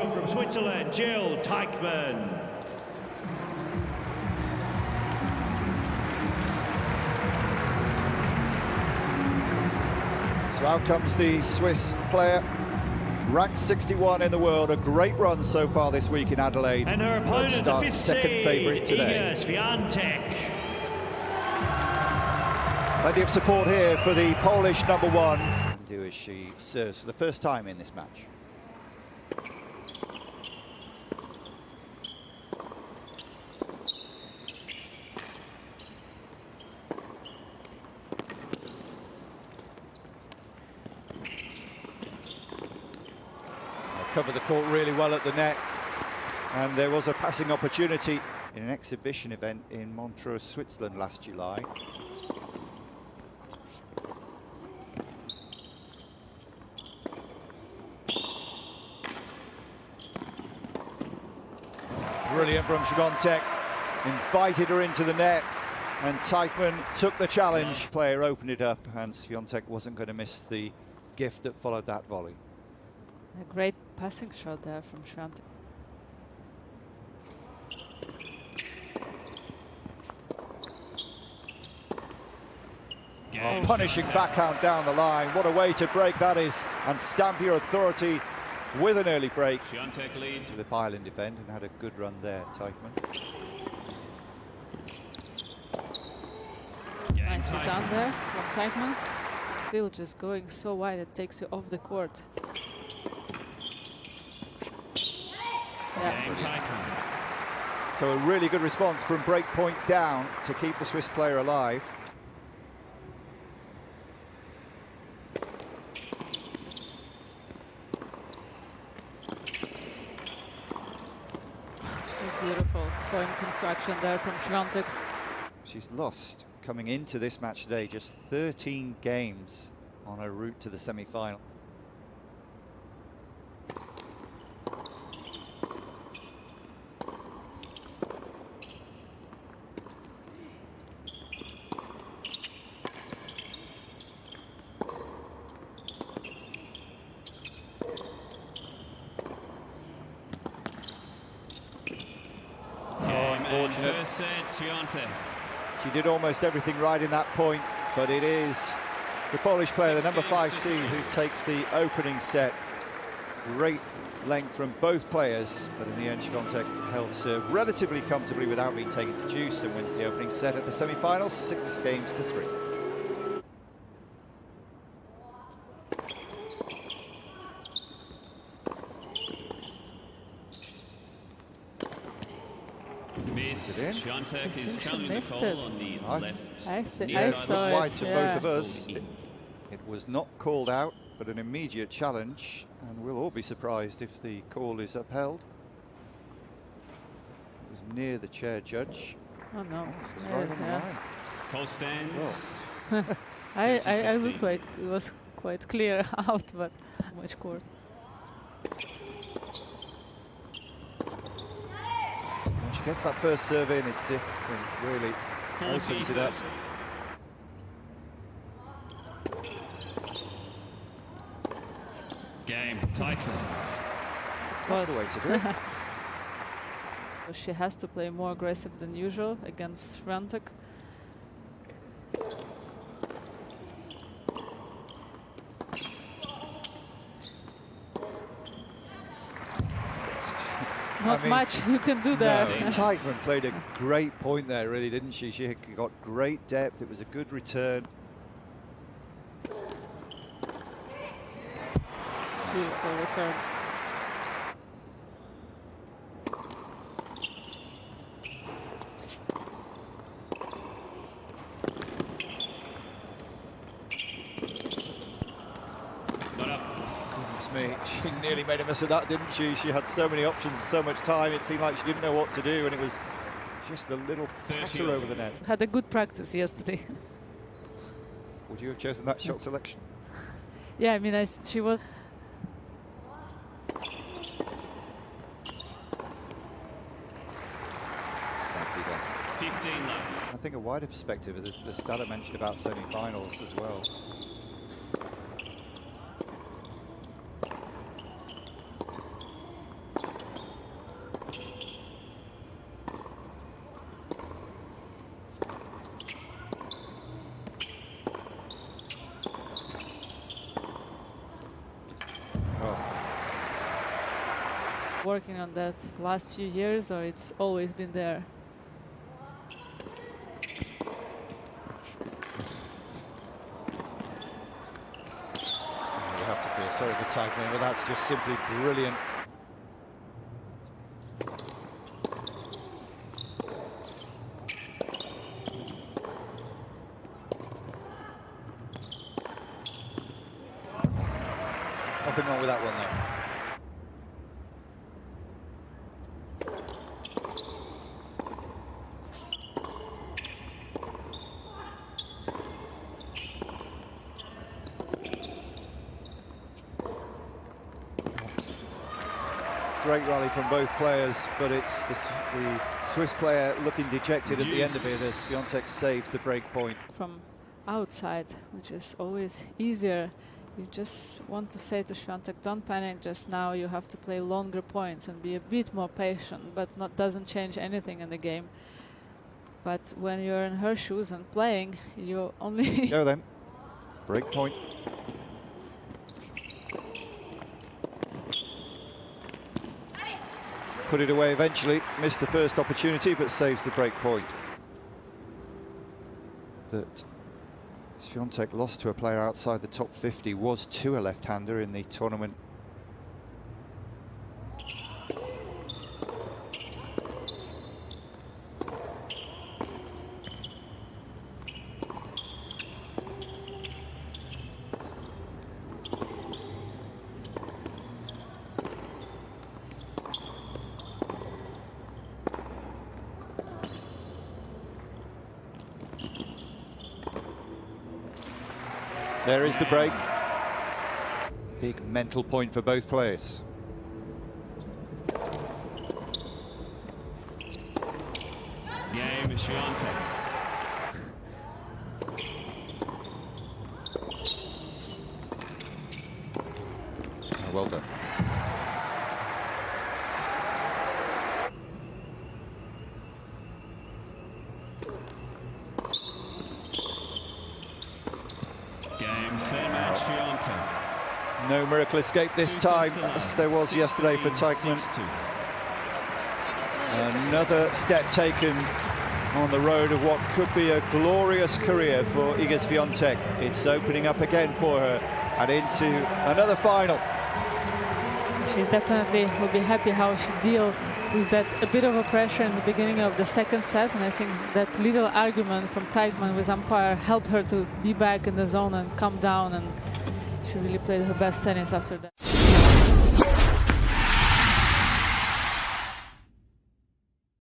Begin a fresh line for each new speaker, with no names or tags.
one from Switzerland, Jil Teichmann.
So out comes the Swiss player, ranked 61 in the world. A great run so far this week in Adelaide.
And her opponent, the fifth
second favourite today.
Iga Swiatek.
Plenty of support here for the Polish number one. Do as she serves for the first time in this match. Covered the court really well at the net, and there was a passing opportunity in an exhibition event in Montreux, Switzerland last July. Brilliant from Swiatek, invited her into the net, and Teichmann took the challenge. Player opened it up, and Swiatek wasn't going to miss the gift that followed that volley.
A great passing shot there from Swiatek.
Oh, punishing backhand down the line. What a way to break that is, and stamp your authority with an early break.
Swiatek leads.
The pile-in defend and had a good run there, Teichmann.
Nicely done there from Teichmann. Still just going so wide, it takes you off the court. Yeah.
So a really good response from break point down to keep the Swiss player alive.
Beautiful point construction there from Swiatek.
She's lost coming into this match today just 13 games on her route to the semi-final.
First set, Swiatek.
She did almost everything right in that point, but it is the Polish player, the number 5 seed, who takes the opening set. Great length from both players, but in the end Swiatek held serve relatively comfortably without being taken to juice and wins the opening set at the semi-finals, 6 games to 3.
Swiatek is challenging the call on the left.
I saw
wide
it,
to both of us. It was not called out, but an immediate challenge, and we'll all be surprised if the call is upheld. It was near the chair judge.
Oh no.
Right on the line.
Call stands.
Well. I looked like it was quite clear out, but much court.
When she gets that first serve in, it's different, really opens it up.
Game, Teichmann.
That's the way to do it.
She has to play more aggressive than usual against Swiatek. Not much you can do there.
No, Teichmann played a great point there, really, didn't she? She got great depth. It was a good return.
Beautiful return.
Goodness me, she nearly made a mess of that, didn't she? She had so many options, so much time. It seemed like she didn't know what to do, and it was just a little patter over the net.
Had a good practice yesterday.
Would you have chosen that shot selection?
Yeah, I mean, she was.
I think a wider perspective of the stat I mentioned about semi-finals as well.
working on that last few years, or it's always been there?
You have to feel sorry for Teichmann, but that's just simply brilliant. Nothing wrong with that one, though. Great rally from both players, but it's the Swiss player looking dejected at the end of it as Swiatek saved the break point.
From outside, which is always easier. You just want to say to Swiatek, don't panic just now, you have to play longer points and be a bit more patient, but doesn't change anything in the game. But when you're in her shoes and playing, you only...
Go then. Break point. Put it away eventually, missed the first opportunity, but saves the break point. That Swiatek lost to a player outside the top 50 was to a left-hander in the tournament. There is the break. Big mental point for both players.
Game is Swiatek.
Oh, well done. No miracle escape this time, as there was yesterday for Teichmann. Another step taken on the road of what could be a glorious career for Iga Swiatek. It's opening up again for her and into another final.
She's definitely will be happy how she deal with that a bit of a pressure in the beginning of the second set, and I think that little argument from Teichmann with umpire helped her to be back in the zone and calm down, and she really played her best tennis after that.